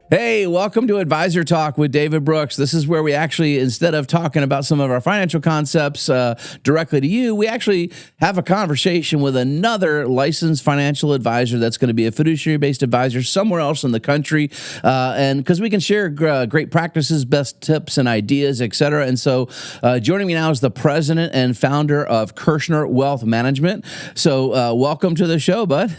Hey, welcome to Advisor Talk with David Brooks. This is where we actually, instead of talking about some of our financial concepts directly to you, we actually have a conversation with another licensed financial advisor that's going to be a fiduciary-based advisor somewhere else in the country, and because we can share great practices, best tips, and ideas, etc. And so joining me now is the president and founder of Kirsner Wealth Management. So welcome to the show, bud.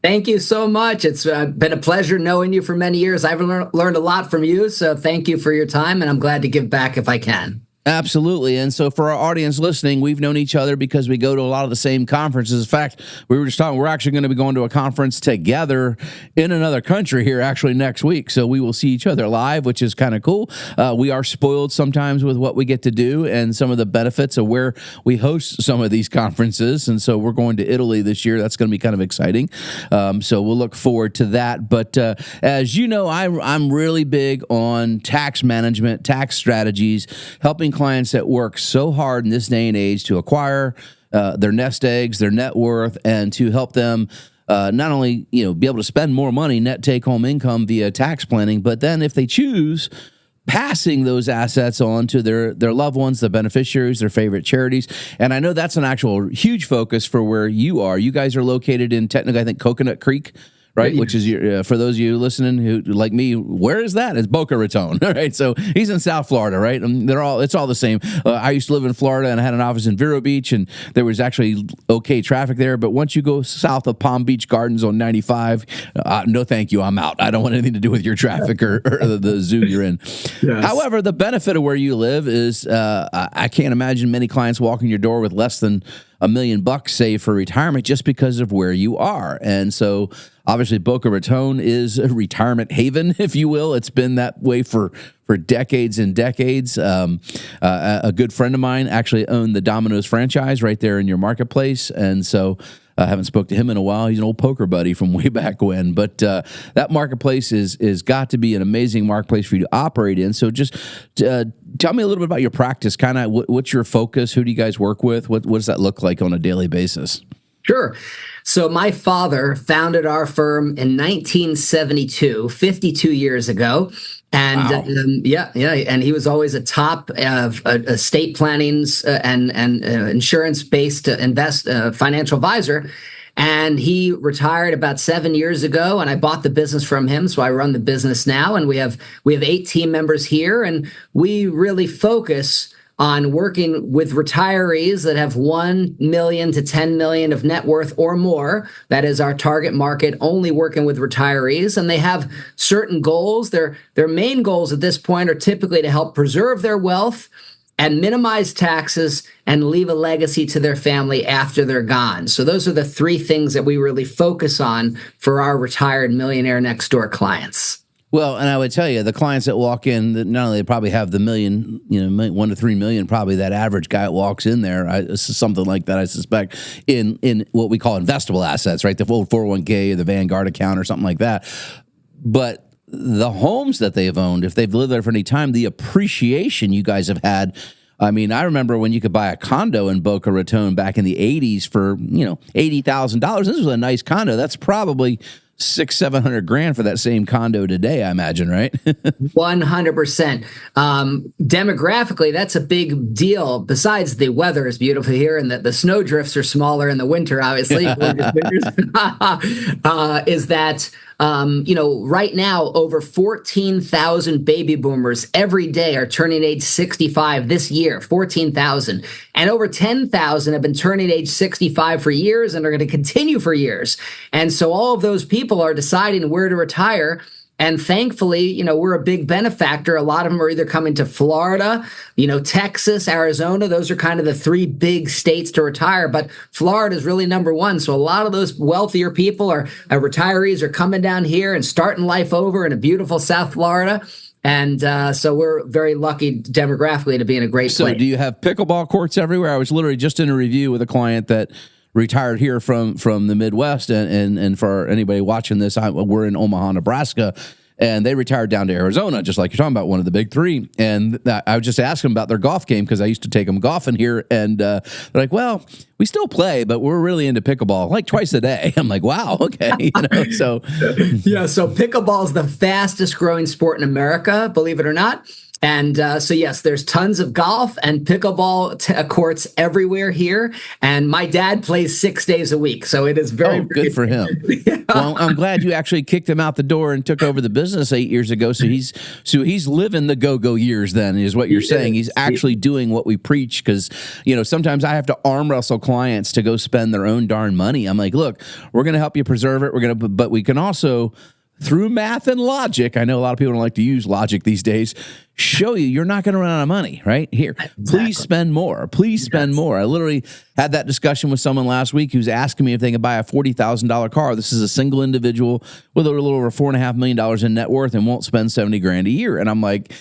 Thank you so much. It's been a pleasure knowing you for many years. I've learned a lot from you, so thank you for your time, and I'm glad to give back if I can. Absolutely. And so for our audience listening, we've known each other because we go to a lot of the same conferences. In fact, we were just talking, we're actually going to be going to a conference together in another country here actually next week. So we will see each other live, which is kind of cool. We are spoiled sometimes with what we get to do and some of the benefits of where we host some of these conferences. And so we're going to Italy this year. That's going to be kind of exciting. So we'll look forward to that. But as you know, I'm really big on tax management, tax strategies, helping clients that work so hard in this day and age to acquire their nest eggs, their net worth, and to help them not only be able to spend more money, net take-home income via tax planning, but then if they choose, passing those assets on to their loved ones, the beneficiaries, their favorite charities. And I know that's an actual huge focus for where you are. You guys are located in technically, I think, Coconut Creek, right? Yeah. Which is for those of you listening who like me, where is that? It's Boca Raton, right? So he's in South Florida, right? And it's all the same. I used to live in Florida and I had an office in Vero Beach, and there was actually okay traffic there. But once you go south of Palm Beach Gardens on 95, no, thank you, I'm out. I don't want anything to do with your traffic or the zoo you're in. Yes. However, the benefit of where you live is I can't imagine many clients walking your door with less than $1 million saved for retirement just because of where you are. And so obviously Boca Raton is a retirement haven, if you will. It's been that way for decades and decades. A good friend of mine actually owned the Domino's franchise right there in your marketplace. And so I haven't spoke to him in a while. He's an old poker buddy from way back when. But that marketplace is got to be an amazing marketplace for you to operate in. So just tell me a little bit about your practice. Kind of what's your focus? Who do you guys work with? What does that look like on a daily basis? Sure. So my father founded our firm in 1972, 52 years ago. And wow. And he was always a top estate planning and insurance-based financial advisor. And he retired about 7 years ago, and I bought the business from him. So I run the business now, and we have 8 team members here, and we really focus on working with retirees that have 1 million to 10 million of net worth or more. That is our target market, only working with retirees. And they have certain goals. Their main goals at this point are typically to help preserve their wealth and minimize taxes and leave a legacy to their family after they're gone. So those are the 3 things that we really focus on for our retired millionaire next door clients. Well, and I would tell you, the clients that walk in, that not only probably have the million, 1 to 3 million, probably that average guy that walks in there, something like that, I suspect, in what we call investable assets, right? The old 401k or the Vanguard account or something like that. But the homes that they've owned, if they've lived there for any time, the appreciation you guys have had. I mean, I remember when you could buy a condo in Boca Raton back in the 80s for, $80,000. This was a nice condo. That's probably $600,000-$700,000 for that same condo today, I imagine, right? 100%. Demographically, that's a big deal. Besides, the weather is beautiful here, and the snow drifts are smaller in the winter, obviously. Is that right now, over 14,000 baby boomers every day are turning age 65 this year, 14,000. And over 10,000 have been turning age 65 for years and are going to continue for years. And so all of those people are deciding where to retire. And thankfully, we're a big benefactor. A lot of them are either coming to Florida, Texas, Arizona. Those are kind of the 3 big states to retire. But Florida is really number 1. So a lot of those wealthier people retirees are coming down here and starting life over in a beautiful South Florida. And so we're very lucky demographically to be in a great place. So do you have pickleball courts everywhere? I was literally just in a review with a client that retired here from the Midwest, and for anybody watching this, we're in Omaha, Nebraska, and they retired down to Arizona, just like you're talking about, one of the big three. And I was just asking them about their golf game because I used to take them golfing here, and they're like, well, we still play, but we're really into pickleball, like twice a day. I'm like, wow, okay. So pickleball is the fastest growing sport in America, believe it or not. And so, yes, there's tons of golf and pickleball courts everywhere here. And my dad plays 6 days a week. So it is very good for him. Yeah. Well, I'm glad you actually kicked him out the door and took over the business 8 years ago. So he's living the go-go years then, is what you're saying. He's actually doing what we preach, because, sometimes I have to arm wrestle clients to go spend their own darn money. I'm like, look, we're going to help you preserve it. But we can also, through math and logic, I know a lot of people don't like to use logic these days, show you're not going to run out of money, right? Here, please spend more. Please spend more. I literally had that discussion with someone last week who's asking me if they can buy a $40,000 car. This is a single individual with a little over $4.5 million in net worth and won't spend $70,000 a year. And I'm like,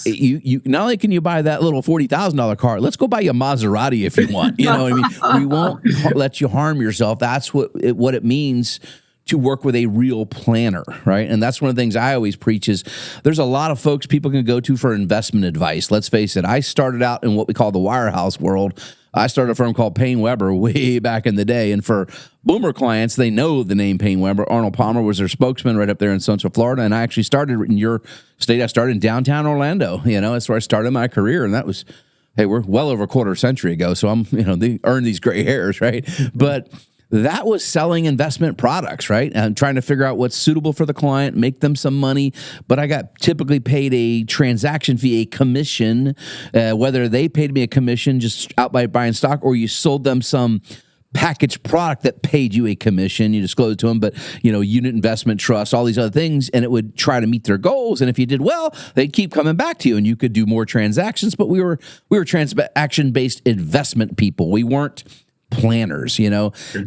you not only can you buy that little $40,000 car, let's go buy you a Maserati if you want. You know what I mean? We won't let you harm yourself. That's what it means to work with a real planner, right? And that's one of the things I always preach is there's a lot of folks people can go to for investment advice. Let's face it, I started out in what we call the wirehouse world. I started a firm called Payne Weber way back in the day. And for boomer clients, they know the name Payne Weber. Arnold Palmer was their spokesman right up there in Central Florida. And I actually started in your state. I started in downtown Orlando. That's where I started my career. And that was, hey, we're well over a quarter century ago. So I'm, they earned these gray hairs, right? But that was selling investment products, right? And trying to figure out what's suitable for the client, make them some money. But I got typically paid a transaction fee, a commission, whether they paid me a commission just out by buying stock, or you sold them some packaged product that paid you a commission. You disclose it to them, but unit investment trust, all these other things, and it would try to meet their goals. And if you did well, they'd keep coming back to you, and you could do more transactions. But we were transaction-based investment people. We weren't planners,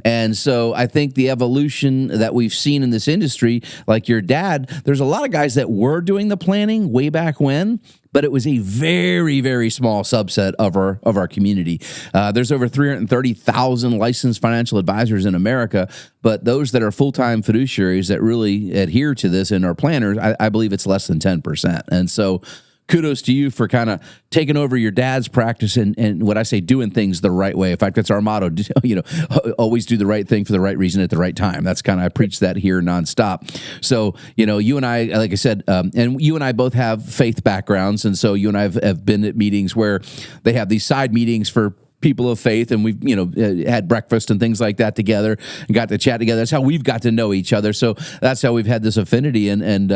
And so I think the evolution that we've seen in this industry, like your dad, there's a lot of guys that were doing the planning way back when, but it was a very, very small subset of our community. There's over 330,000 licensed financial advisors in America, but those that are full-time fiduciaries that really adhere to this and are planners, I believe it's less than 10%. And so kudos to you for kind of taking over your dad's practice and what I say, doing things the right way. In fact, that's our motto, always do the right thing for the right reason at the right time. That's kind of, I preach that here nonstop. So, you and I, like I said, and you and I both have faith backgrounds. And so you and I have been at meetings where they have these side meetings for people of faith, and we've had breakfast and things like that together and got to chat together. That's how we've got to know each other. So that's how we've had this affinity. And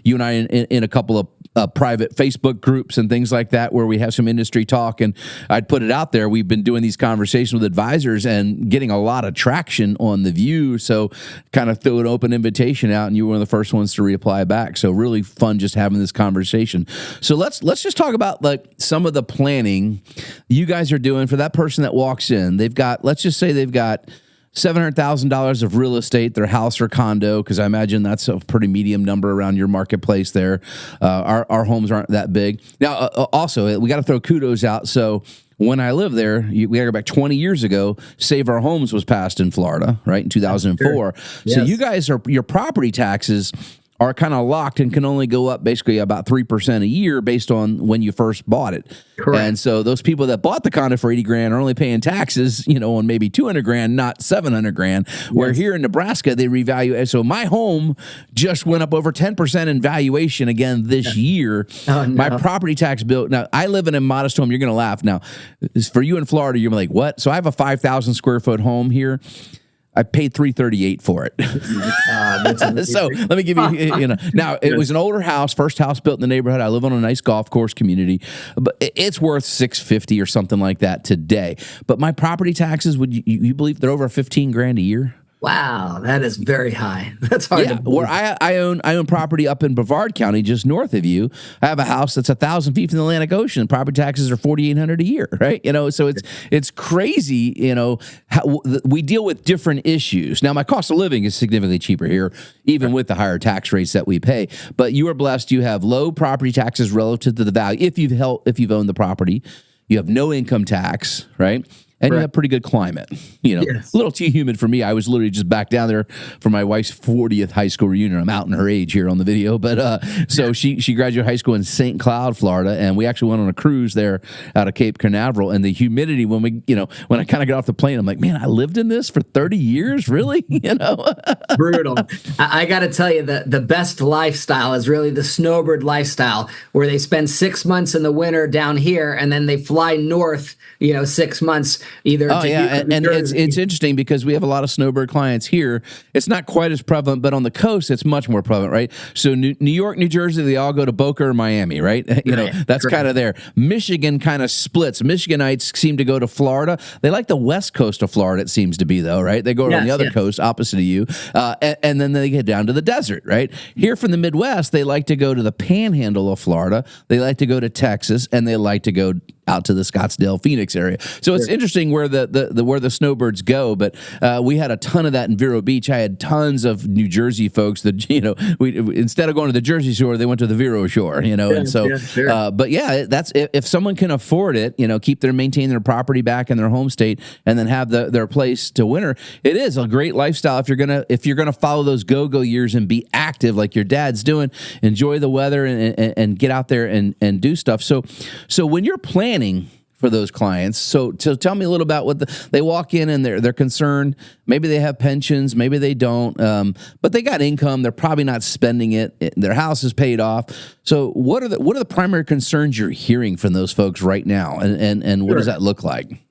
you and I in a couple of private Facebook groups and things like that where we have some industry talk, and I'd put it out there. We've been doing these conversations with advisors and getting a lot of traction on the view. So kind of threw an open invitation out, and you were one of the first ones to reply back. So really fun just having this conversation. So let's just talk about like some of the planning you guys are doing for that person that walks in. Let's just say they've got $700,000 of real estate, their house or condo, because I imagine that's a pretty medium number around your marketplace there. Our homes aren't that big. Now, also, we got to throw kudos out. So when I lived there, we got to go back 20 years ago, Save Our Homes was passed in Florida, right, in 2004. Sure. Yes. So you guys your property taxes are kind of locked and can only go up basically about 3% a year based on when you first bought it. Correct. And so those people that bought the condo for $80,000 are only paying taxes, on maybe $200,000, not $700,000. Yes. Where here in Nebraska, they revalue. So my home just went up over 10% in valuation again this year. Oh, no. My property tax bill. Now I live in a modest home. You're going to laugh. Now, for you in Florida, you're like, what? So I have a 5,000 square foot home here. I paid $338 for it. So let me give you, now it was an older house, first house built in the neighborhood. I live on a nice golf course community, but it's worth $650 or something like that today. But my property taxes, would you believe they're over $15,000 a year? Wow, that is very high. That's hard to believe. Where I own property up in Brevard County, just north of you. I have a house that's 1,000 feet from the Atlantic Ocean. Property taxes are $4,800 a year, right? So it's crazy. How we deal with different issues. Now, my cost of living is significantly cheaper here, even with the higher tax rates that we pay. But you are blessed. You have low property taxes relative to the value if you've owned the property. You have no income tax, right? and you have pretty good climate. A little too humid for me. I was literally just back down there for my wife's 40th high school reunion. I'm out in her age here on the video, but so she graduated high school in St. Cloud, Florida, and we actually went on a cruise there out of Cape Canaveral. And the humidity when when I kind of got off the plane, I'm like, man, I lived in this for 30 years, really? Brutal. I got to tell you, the best lifestyle is really the snowbird lifestyle, where they spend 6 months in the winter down here, and then they fly north, 6 months either. And it's interesting because we have a lot of snowbird clients here. It's not quite as prevalent, but on the coast, it's much more prevalent, right? So New York, New Jersey, they all go to Boca or Miami, right? That's kind of there. Michigan kind of splits. Michiganites seem to go to Florida. They like the west coast of Florida, it seems to be, though, right? They go on the other coast, opposite of you, and then they get down to the desert, right? Here from the Midwest, they like to go to the panhandle of Florida. They like to go to Texas, and they like to go out to the Scottsdale, Phoenix area. So it's interesting where the snowbirds go, but we had a ton of that in Vero Beach. I had tons of New Jersey folks that, we instead of going to the Jersey Shore, they went to the Vero Shore, and so, but that's, if someone can afford it, maintain their property back in their home state and then have their place to winter, it is a great lifestyle. If you're gonna follow those go-go years and be active like your dad's doing, enjoy the weather and get out there and do stuff. So when you're planning for those clients, so tell me a little about what they walk in and they're concerned. Maybe they have pensions, maybe they don't, but they got income. They're probably not spending it. Their house is paid off. So what are the primary concerns you're hearing from those folks right now, and what does that look like?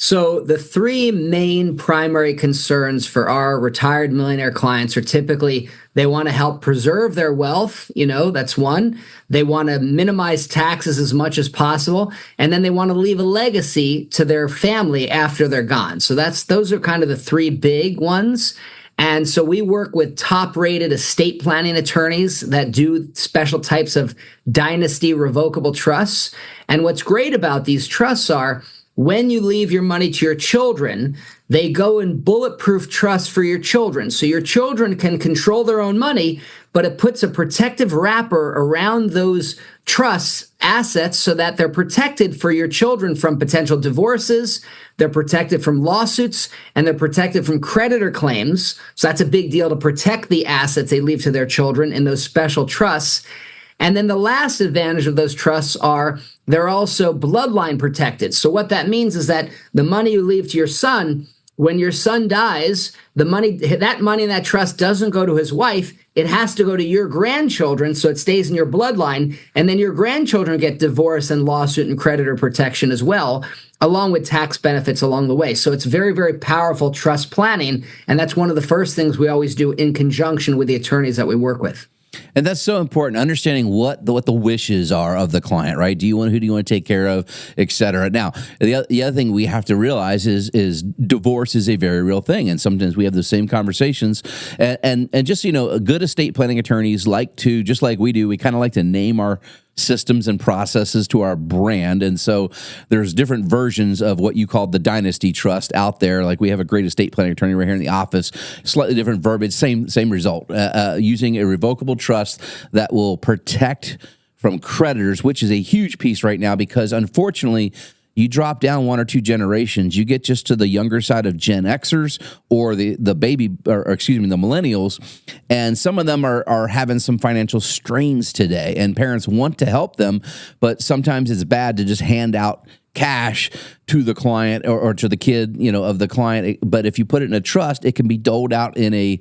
So the three main primary concerns for our retired millionaire clients are typically they want to help preserve their wealth. That's one. They want to minimize taxes as much as possible. And then they want to leave a legacy to their family after they're gone. So those are kind of the three big ones. And so we work with top-rated estate planning attorneys that do special types of dynasty revocable trusts. And what's great about these trusts are, when you leave your money to your children, they go in bulletproof trusts for your children. So your children can control their own money, but it puts a protective wrapper around those trusts assets so that they're protected for your children from potential divorces, they're protected from lawsuits, and they're protected from creditor claims. So that's a big deal, to protect the assets they leave to their children in those special trusts. And then the last advantage of those trusts are they're also bloodline protected. So what that means is that the money you leave to your son, when your son dies, that money in that trust doesn't go to his wife. It has to go to your grandchildren, so it stays in your bloodline. And then your grandchildren get divorce and lawsuit and creditor protection as well, along with tax benefits along the way. So it's very, very powerful trust planning. And that's one of the first things we always do in conjunction with the attorneys that we work with. And that's so important, understanding what the wishes are of the client, right? Who do you want to take care of, et cetera. Now, the other thing we have to realize is divorce is a very real thing, and sometimes we have the same conversations. And just good estate planning attorneys just like we do, we kind of like to name our systems and processes to our brand. And so there's different versions of what you call the dynasty trust out there. Like we have a great estate planning attorney right here in the office, slightly different verbiage, same result, using a revocable trust that will protect from creditors, which is a huge piece right now, because unfortunately, you drop down one or two generations, you get just to the younger side of Gen Xers or the millennials, and some of them are having some financial strains today, and parents want to help them, but sometimes it's bad to just hand out cash to the client or to the kid, of the client. But if you put it in a trust, it can be doled out in a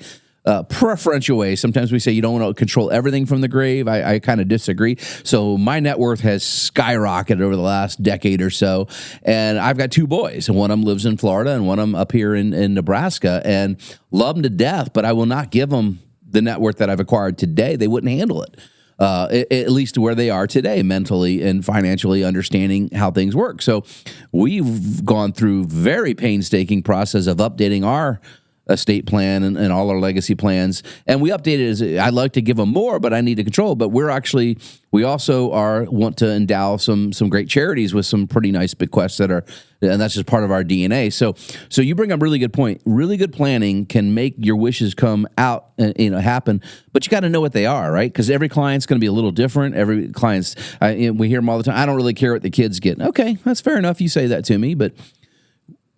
preferential way. Sometimes we say you don't want to control everything from the grave. I kind of disagree. So my net worth has skyrocketed over the last decade or so. And I've got two boys, and one of them lives in Florida and one of them up here in Nebraska, and love them to death, but I will not give them the net worth that I've acquired today. They wouldn't handle it. At least where they are today, mentally and financially, understanding how things work. So we've gone through very painstaking process of updating our estate plan and all our legacy plans. And we updated as I'd like to give them more, but I need to control. But we also want to endow some great charities with some pretty nice bequests and that's just part of our DNA. So you bring up a really good point. Really good planning can make your wishes come out and happen, but you got to know what they are, right? Because every client's going to be a little different. Every client's, we hear them all the time. I don't really care what the kids get. Okay, that's fair enough. You say that to me, but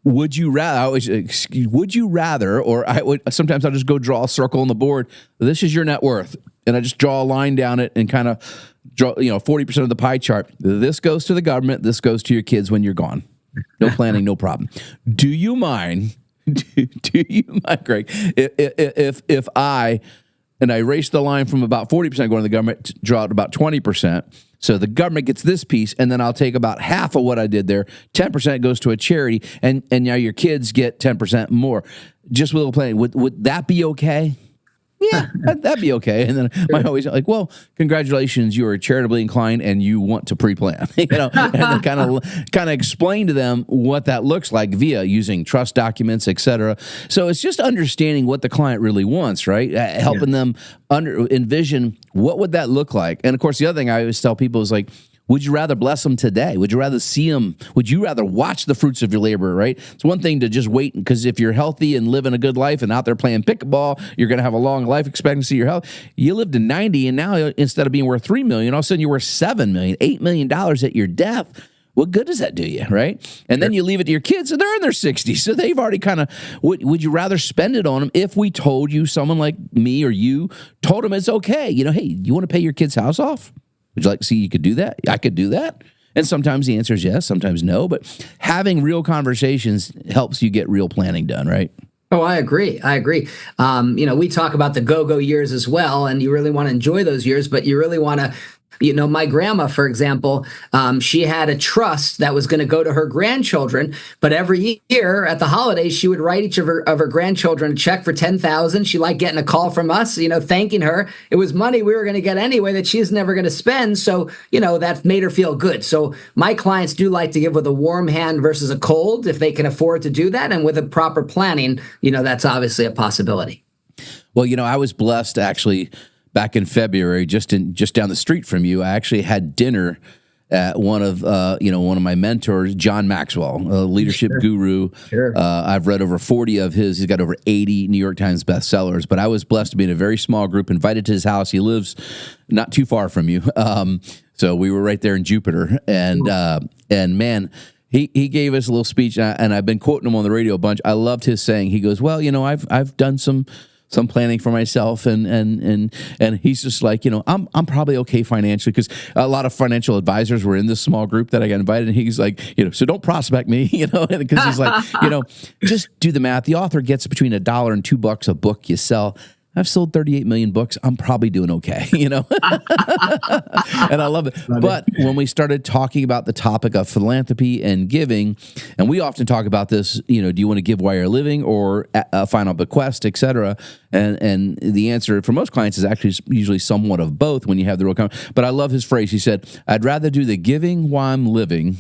would you rather, or I would sometimes I'll just go draw a circle on the board. This is your net worth. And I just draw a line down it and kind of draw, 40% of the pie chart. This goes to the government. This goes to your kids when you're gone. No planning, no problem. Do you mind, Craig, if I erase the line from about 40% going to the government, to draw out about 20%. So the government gets this piece, and then I'll take about half of what I did there. 10% goes to a charity, and now your kids get 10% more. Just with a little planning. Would that be okay? Yeah, that'd be okay. And then my always like, well, congratulations, you are charitably inclined and you want to pre-plan, and then kind of explain to them what that looks like via using trust documents, et cetera. So it's just understanding what the client really wants, right? Helping them envision what would that look like. And of course, the other thing I always tell people is like, would you rather bless them today? Would you rather see them? Would you rather watch the fruits of your labor, right? It's one thing to just wait, because if you're healthy and living a good life and out there playing pickleball, you're going to have a long life expectancy. Your health, you lived to 90, and now instead of being worth $3 million, all of a sudden you're worth $7 million, $8 million at your death. What good does that do you, right? And then you leave it to your kids, and they're in their 60s, so they've already kind of. Would you rather spend it on them if we told you, someone like me or you told them it's okay? Hey, you want to pay your kid's house off? Would you like to see you could do that? I could do that. And sometimes the answer is yes, sometimes no. But having real conversations helps you get real planning done, right? Oh, I agree. We talk about the go-go years as well, and you really want to enjoy those years, but you really want to. My grandma, for example, she had a trust that was going to go to her grandchildren, but every year at the holidays, she would write each of her grandchildren a check for $10,000. She liked getting a call from us, thanking her. It was money we were going to get anyway that she's never going to spend. So, that made her feel good. So my clients do like to give with a warm hand versus a cold if they can afford to do that. And with a proper planning, that's obviously a possibility. Well, I was blessed actually. Back in February, just down the street from you, I actually had dinner at one of my mentors, John Maxwell, a leadership guru. Sure. I've read over 40 of his. He's got over 80 New York Times bestsellers. But I was blessed to be in a very small group, invited to his house. He lives not too far from you, so we were right there in Jupiter. And man. He gave us a little speech, and I've been quoting him on the radio a bunch. I loved his saying. He goes, "Well, I've done some planning for myself," and he's just like, I'm probably okay financially, because a lot of financial advisors were in this small group that I got invited, and he's like, so don't prospect me, because he's like, just do the math. The author gets between $1 and $2 a book you sell. I've sold 38 million books. I'm probably doing okay, And I love it. But when we started talking about the topic of philanthropy and giving, and we often talk about this, do you want to give while you're living or a final bequest, et cetera? And the answer for most clients is actually usually somewhat of both when you have the real comment. But I love his phrase. He said, I'd rather do the giving while I'm living,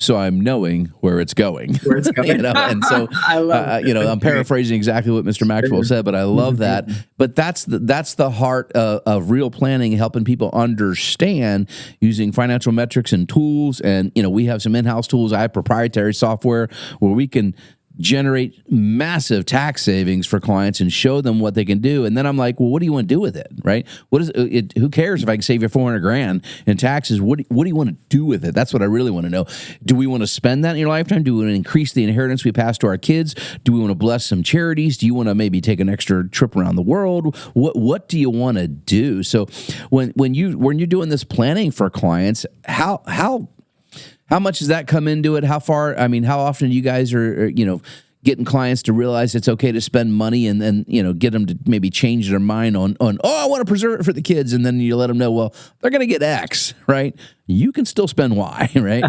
so I'm knowing where it's going. And so, I'm paraphrasing exactly what Mr. Maxwell said, but I love that. But that's the heart of real planning, helping people understand using financial metrics and tools. And, we have some in-house tools. I have proprietary software where we can generate massive tax savings for clients and show them what they can do. And then I'm like, well, what do you want to do with it? Right? What is it? Who cares if I can save you $400,000 in taxes? What do you want to do with it? That's what I really want to know. Do we want to spend that in your lifetime? Do we want to increase the inheritance we pass to our kids? Do we want to bless some charities? Do you want to maybe take an extra trip around the world? What do you want to do? So when you're doing this planning for clients, how much does that come into it? How often you guys are, getting clients to realize it's okay to spend money, and then, get them to maybe change their mind on, I want to preserve it for the kids. And then you let them know, well, they're going to get X, right? You can still spend Y, right?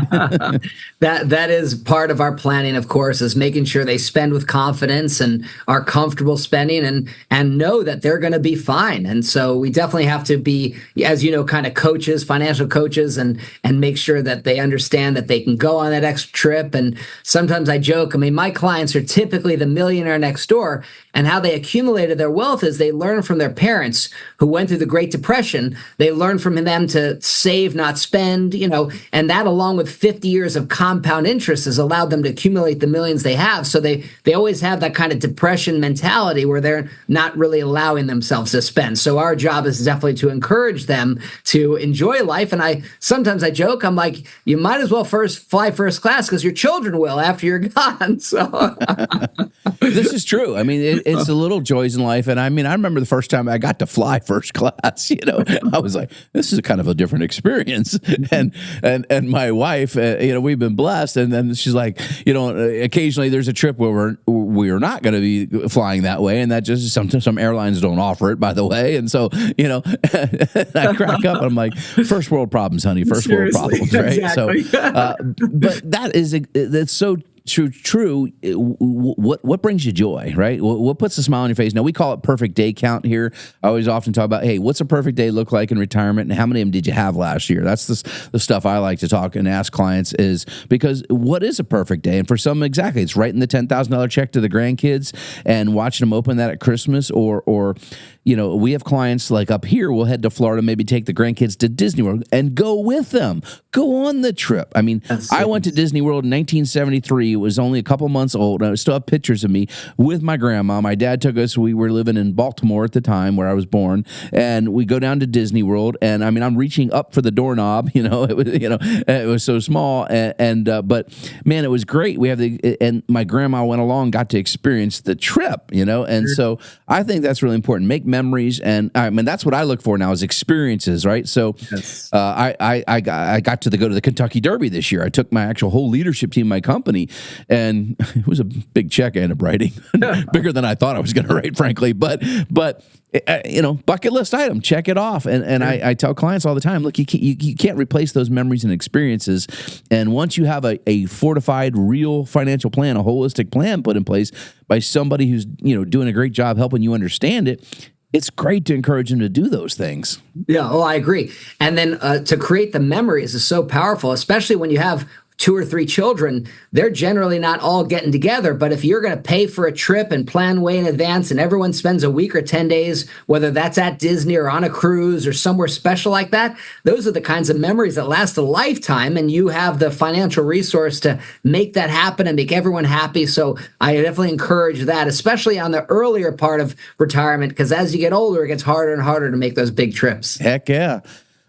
That is part of our planning, of course, is making sure they spend with confidence and are comfortable spending and know that they're going to be fine. And so we definitely have to be, as kind of coaches, financial coaches, and make sure that they understand that they can go on that extra trip. And sometimes I joke, my clients are typically the millionaire next door. And how they accumulated their wealth is they learned from their parents who went through the Great Depression. They learned from them to save, not spend, and that along with 50 years of compound interest has allowed them to accumulate the millions they have. So they always have that kind of depression mentality where they're not really allowing themselves to spend. So our job is definitely to encourage them to enjoy life. And sometimes I joke, I'm like, you might as well fly first class because your children will after you're gone. So this is true. I mean, it's the little joys in life. And I mean, I remember the first time I got to fly first class, I was like, this is a kind of a different experience. And my wife, we've been blessed. And then she's like, occasionally there's a trip where we're not going to be flying that way. And that just some airlines don't offer it, by the way. And so, I crack up. I'm like, first world problems, honey, first world problems, right? Exactly. So, but that's so true. What brings you joy, right? What puts a smile on your face? Now, we call it perfect day count here. I always often talk about, hey, what's a perfect day look like in retirement, and how many of them did you have last year? That's the stuff I like to talk and ask clients, is because what is a perfect day? And for some, exactly, it's writing the $10,000 check to the grandkids and watching them open that at Christmas, or we have clients like up here, we'll head to Florida, maybe take the grandkids to Disney World and go with them, go on the trip. I mean, I went to Disney World in 1973. It was only a couple months old. I still have pictures of me with my grandma. My dad took us. We were living in Baltimore at the time where I was born, and we go down to Disney World. And I mean, I'm reaching up for the doorknob. It was so small, but man, it was great. And my grandma went along, got to experience the trip. And so I think that's really important. Make memories, and I mean that's what I look for now is experiences, right? So, yes. I got to go to the Kentucky Derby this year. I took my actual whole leadership team, my company, and it was a big check I ended up writing, bigger than I thought I was going to write, frankly. But bucket list item, check it off. And I tell clients all the time, look, you can't replace those memories and experiences. And once you have a fortified, real financial plan, a holistic plan put in place by somebody who's doing a great job helping you understand it, it's great to encourage them to do those things. Yeah, I agree. And then to create the memories is so powerful, especially when you have 2 or 3 children. They're generally not all getting together, but if you're going to pay for a trip and plan way in advance and everyone spends a week or 10 days, whether that's at Disney or on a cruise or somewhere special like that, those are the kinds of memories that last a lifetime, and you have the financial resource to make that happen and make everyone happy. So I definitely encourage that, especially on the earlier part of retirement, because as you get older, it gets harder and harder to make those big trips. Heck yeah.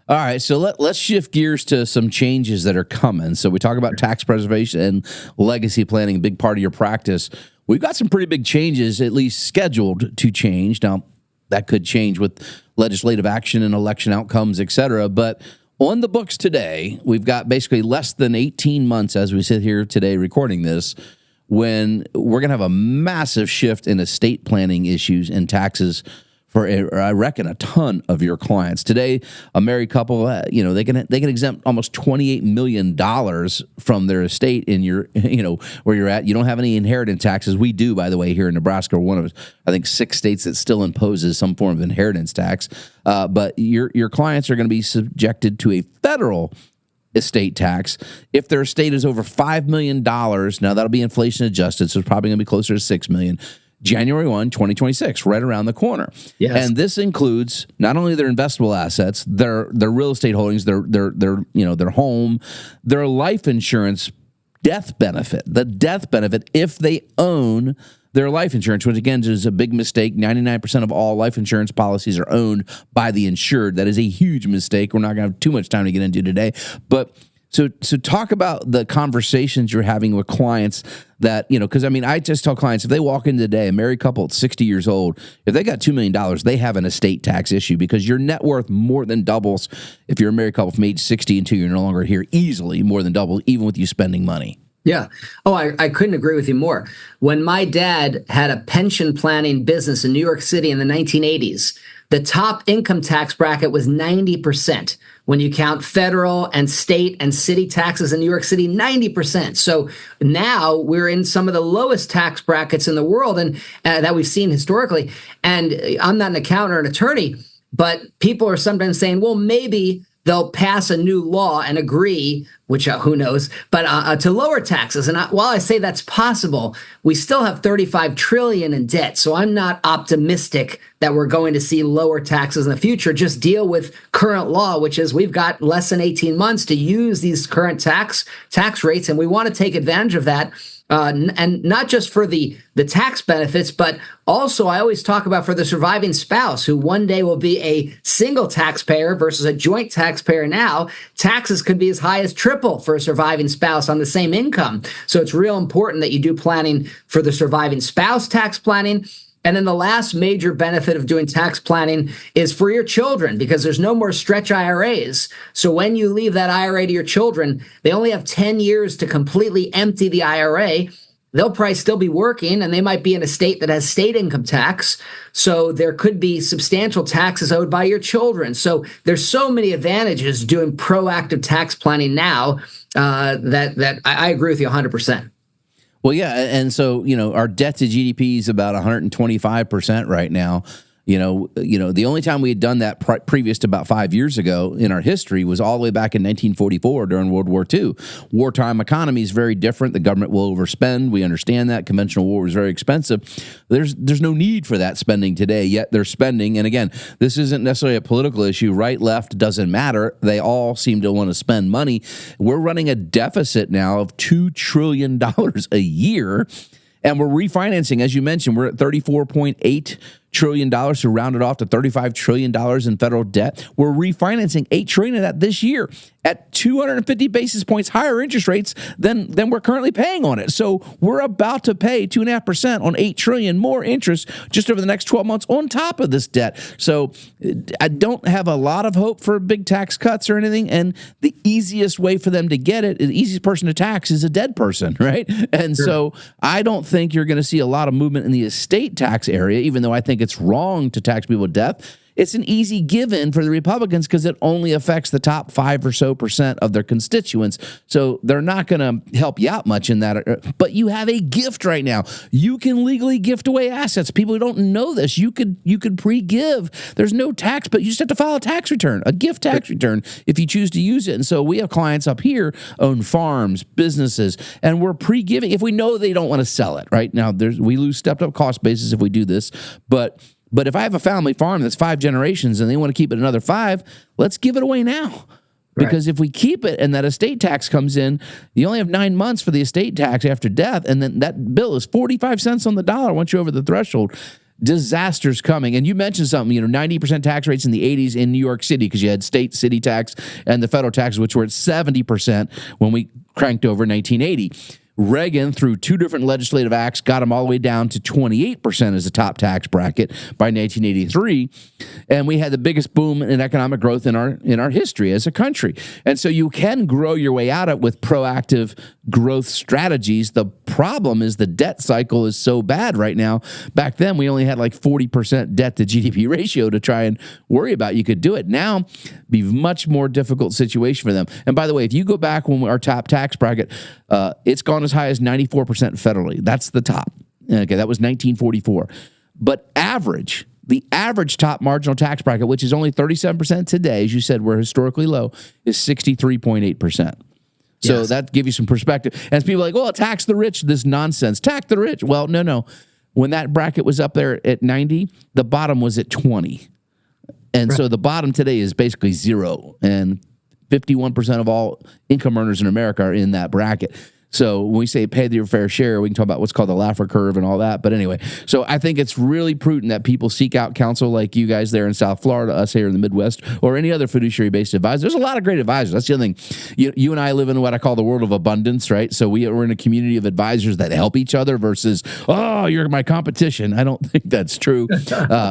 All right, so let's shift gears to some changes that are coming. So we talk about tax preservation and legacy planning, a big part of your practice. We've got some pretty big changes, at least scheduled to change. Now, that could change with legislative action and election outcomes, et cetera. But on the books today, we've got basically less than 18 months as we sit here today recording this, when we're going to have a massive shift in estate planning issues and taxes for, I reckon, a ton of your clients. Today, a married couple, they can exempt almost $28 million from their estate in your, where you're at. You don't have any inheritance taxes. We do, by the way, here in Nebraska. We're one of, I think, 6 states that still imposes some form of inheritance tax. But your clients are going to be subjected to a federal estate tax if their estate is over $5 million. Now, that'll be inflation adjusted, so it's probably going to be closer to $6 million. January 1, 2026, right around the corner. Yes. And this includes not only their investable assets, their real estate holdings, their home, their life insurance death benefit, the death benefit if they own their life insurance, which again is a big mistake. 99% of all life insurance policies are owned by the insured. That is a huge mistake. We're not going to have too much time to get into today, but So talk about the conversations you're having with clients that, because I just tell clients, if they walk in today, a married couple at 60 years old, if they got $2 million, they have an estate tax issue because your net worth more than doubles if you're a married couple from age 60 until you're no longer here, easily more than doubles, even with you spending money. Yeah. Oh, I couldn't agree with you more. When my dad had a pension planning business in New York City in the 1980s, the top income tax bracket was 90%. When you count federal and state and city taxes in New York City, 90%. So now we're in some of the lowest tax brackets in the world and that we've seen historically. And I'm not an accountant or an attorney, but people are sometimes saying, well, maybe they'll pass a new law and agree, which who knows, but to lower taxes. And while I say that's possible, we still have 35 trillion in debt. So I'm not optimistic that we're going to see lower taxes in the future. Just deal with current law, which is we've got less than 18 months to use these current tax rates, and we want to take advantage of that. And not just for the tax benefits, but also I always talk about for the surviving spouse who one day will be a single taxpayer versus a joint taxpayer now. Taxes could be as high as triple for a surviving spouse on the same income. So it's real important that you do planning for the surviving spouse tax planning. And then the last major benefit of doing tax planning is for your children, because there's no more stretch IRAs. So when you leave that IRA to your children, they only have 10 years to completely empty the IRA. They'll probably still be working, and they might be in a state that has state income tax. So there could be substantial taxes owed by your children. So there's so many advantages doing proactive tax planning now that I agree with you 100%. Well, yeah, and so, our debt to GDP is about 125% right now. The only time we had done that previous to about 5 years ago in our history was all the way back in 1944 during World War II. Wartime economy is very different. The government will overspend. We understand that. Conventional war was very expensive. There's no need for that spending today, yet they're spending. And again, this isn't necessarily a political issue. Right, left, doesn't matter. They all seem to want to spend money. We're running a deficit now of $2 trillion a year. And we're refinancing, as you mentioned, we're at $34.8 trillion to round it off to $35 trillion in federal debt. We're refinancing $8 trillion of that this year at 250 basis points higher interest rates than we're currently paying on it. So we're about to pay 2.5% on $8 trillion more interest just over the next 12 months on top of this debt. So I don't have a lot of hope for big tax cuts or anything. And the easiest way for them to get it, the easiest person to tax is a dead person, right? And sure. So I don't think you're going to see a lot of movement in the estate tax area, even though I think it's wrong to tax people to death. It's an easy given for the Republicans because it only affects the top 5% or so of their constituents. So they're not going to help you out much in that. But you have a gift right now. You can legally gift away assets. People who don't know this, you could pre-give. There's no tax, but you just have to file a tax return, a gift tax return, if you choose to use it. And so we have clients up here own farms, businesses, and we're pre-giving if we know they don't want to sell it. Right now, we lose stepped up cost basis if we do this, But if I have a family farm that's 5 generations and they want to keep it another 5, let's give it away now. Because if we keep it and that estate tax comes in, you only have 9 months for the estate tax after death, and then that bill is 45 cents on the dollar once you're over the threshold. Disaster's coming. And you mentioned something, 90% tax rates in the 80s in New York City because you had state, city tax, and the federal taxes, which were at 70% when we cranked over 1980. Reagan, through 2 different legislative acts, got them all the way down to 28% as a top tax bracket by 1983, and we had the biggest boom in economic growth in our history as a country. And so you can grow your way out of it with proactive growth strategies. The problem is the debt cycle is so bad right now. Back then, we only had like 40% debt to GDP ratio to try and worry about. You could do it now. Be a much more difficult situation for them. And by the way, if you go back when our top tax bracket, it's gone as high as 94% federally. That's the top. Okay, that was 1944. But the average top marginal tax bracket, which is only 37% today, as you said, we're historically low, is 63.8%. So that gives you some perspective. And people are like, well, tax the rich, this nonsense. Tax the rich. Well, no. When that bracket was up there at 90, the bottom was at 20. And so the bottom today is basically 0. And 51% of all income earners in America are in that bracket. So when we say pay your fair share, we can talk about what's called the Laffer curve and all that. But anyway, so I think it's really prudent that people seek out counsel like you guys there in South Florida, us here in the Midwest, or any other fiduciary-based advisor. There's a lot of great advisors. That's the other thing. You and I live in what I call the world of abundance, right? So we're in a community of advisors that help each other versus, oh, you're my competition. I don't think that's true.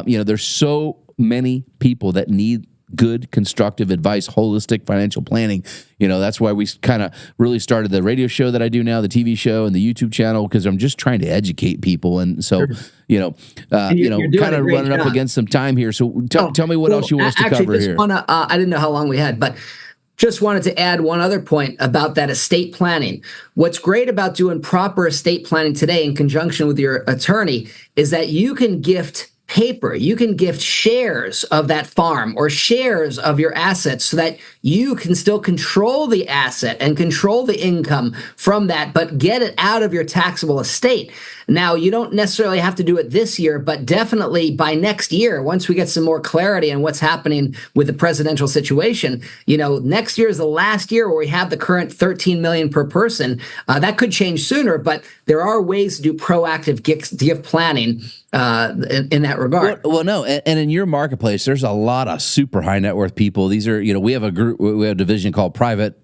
There's so many people that need good, constructive advice, holistic financial planning. That's why we kind of really started the radio show that I do now, the TV show and the YouTube channel, because I'm just trying to educate people. And so, kind of running up against some time here. So tell me what else you want us to cover here. I didn't know how long we had, but just wanted to add one other point about that estate planning. What's great about doing proper estate planning today in conjunction with your attorney is that you can gift paper. You can gift shares of that farm or shares of your assets so that you can still control the asset and control the income from that, but get it out of your taxable estate. Now, you don't necessarily have to do it this year, but definitely by next year, once we get some more clarity on what's happening with the presidential situation, next year is the last year where we have the current 13 million per person. That could change sooner, but there are ways to do proactive gift planning in that regard. Well, no, and in your marketplace, there's a lot of super high net worth people. These are, we have a group, we have a division called private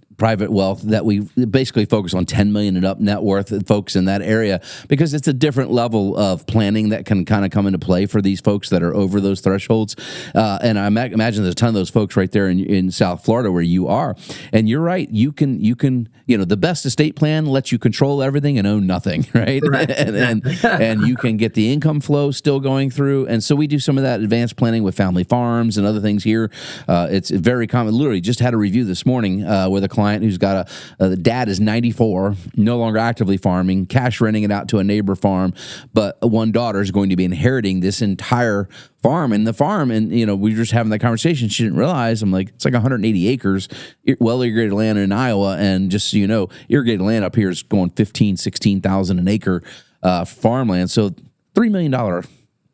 wealth that we basically focus on 10 million and up net worth folks in that area, because it's a different level of planning that can kind of come into play for these folks that are over those thresholds. And I imagine there's a ton of those folks right there in South Florida where you are. And you're right. You can, the best estate plan lets you control everything and own nothing, right? and you can get the income flow still going through. And so we do some of that advanced planning with family farms and other things here. It's very common. Literally just had a review this morning with a client who's got the dad is 94, no longer actively farming, cash renting it out to a neighbor farm, but one daughter is going to be inheriting this entire farm. And the farm, and we were just having that conversation. She didn't realize, I'm like, it's like 180 acres, well irrigated land in Iowa, and just so you know, irrigated land up here is going 16,000 an acre farmland. So $3 million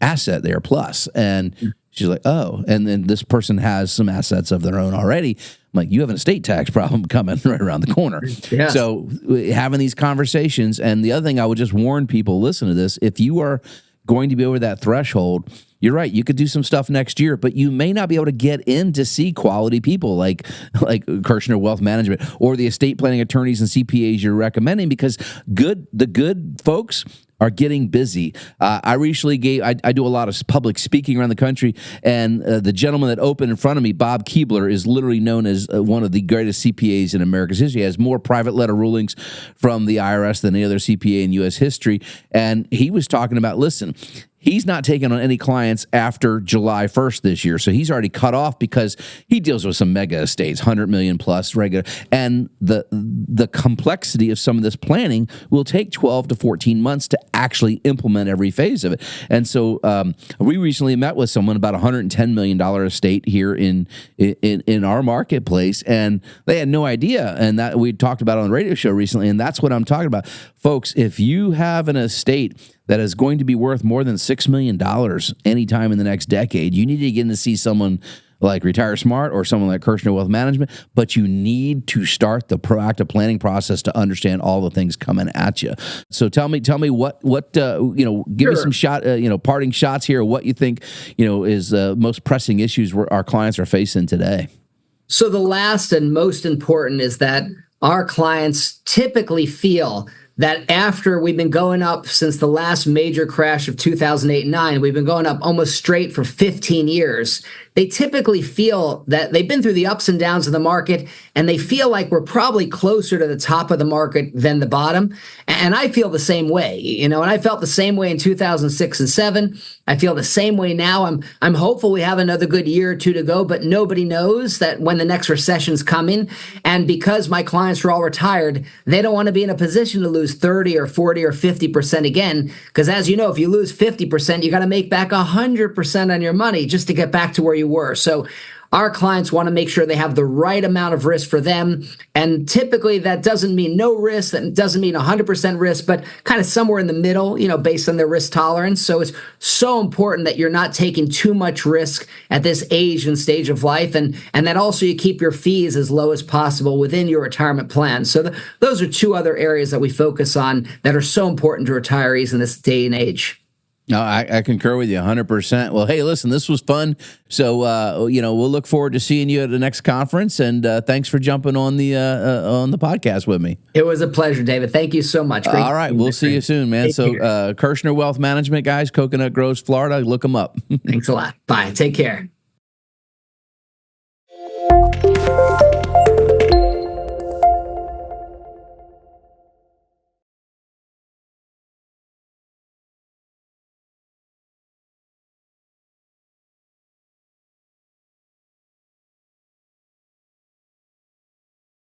asset there plus. And she's like, oh, and then this person has some assets of their own already. I'm like, you have an estate tax problem coming right around the corner. Yes. So having these conversations. And the other thing I would just warn people, listen to this, if you are going to be over that threshold, you're right, you could do some stuff next year, but you may not be able to get in to see quality people like Kirsner Wealth Management or the estate planning attorneys and CPAs you're recommending, because the good folks are getting busy. I recently I do a lot of public speaking around the country, and the gentleman that opened in front of me, Bob Keebler, is literally known as one of the greatest CPAs in America's history. He has more private letter rulings from the IRS than any other CPA in U.S. history, and he was talking about, listen, he's not taking on any clients after July 1st this year. So he's already cut off because he deals with some mega estates, 100 million plus regular. And the complexity of some of this planning will take 12 to 14 months to actually implement every phase of it. And so we recently met with someone about $110 million estate here in our marketplace, and they had no idea. And that we talked about on the radio show recently. And that's what I'm talking about. Folks, if you have an estate that is going to be worth more than $6 million anytime in the next decade, you need to get in to see someone like Retire Smart or someone like Kirsner Wealth Management, but you need to start the proactive planning process to understand all the things coming at you. So tell me what give me some parting shots here, what you think, is most pressing issues where our clients are facing today. So the last and most important is that our clients typically feel that after we've been going up since the last major crash of 2008 and 9, we've been going up almost straight for 15 years. They typically feel that they've been through the ups and downs of the market, and they feel like we're probably closer to the top of the market than the bottom. And I feel the same way, and I felt the same way in 2006 and 7. I feel the same way now. I'm hopeful we have another good year or two to go, but nobody knows that when the next recession's coming. And because my clients are all retired, they don't want to be in a position to lose 30 or 40 or 50% again. Because as you know, if you lose 50%, you got to make back 100% on your money just to get back to where you were. So our clients want to make sure they have the right amount of risk for them. And typically that doesn't mean no risk, that doesn't mean 100% risk, but kind of somewhere in the middle, based on their risk tolerance. So it's so important that you're not taking too much risk at this age and stage of life. And that also you keep your fees as low as possible within your retirement plan. So those are two other areas that we focus on that are so important to retirees in this day and age. No, I concur with you 100%. Well, hey, listen, this was fun. So, we'll look forward to seeing you at the next conference. And thanks for jumping on the podcast with me. It was a pleasure, David. Thank you so much. All right. We'll see you soon, man. Kirsner Wealth Management, guys, Coconut Groves, Florida. Look them up. Thanks a lot. Bye. Take care.